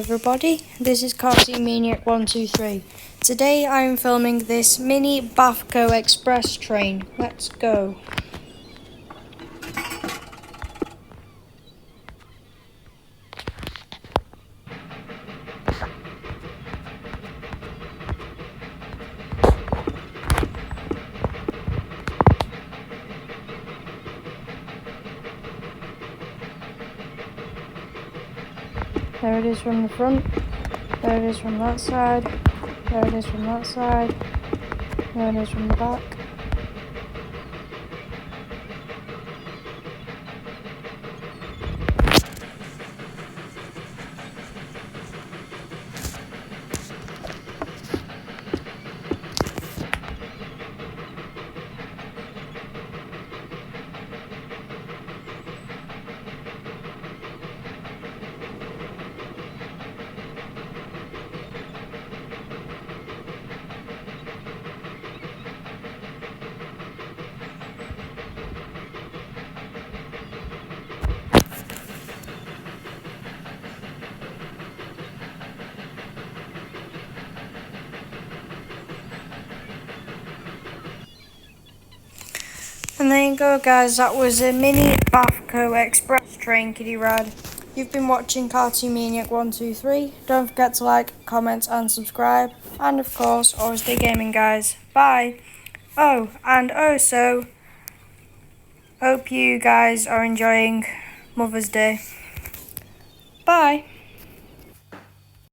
everybody, this is Cartoon Maniac 123. Today I'm filming this mini Bafco express train. Let's go. There it is from the front, there it is from that side, there it is from that side, there it is from the back. And there you go guys, that was a mini bafco express train kiddie ride. You've been watching Cartoon Maniac 123. Don't forget to like, comment and subscribe. And of course, always stay gaming guys. Bye! Oh, and also, hope you guys are enjoying Mother's Day. Bye!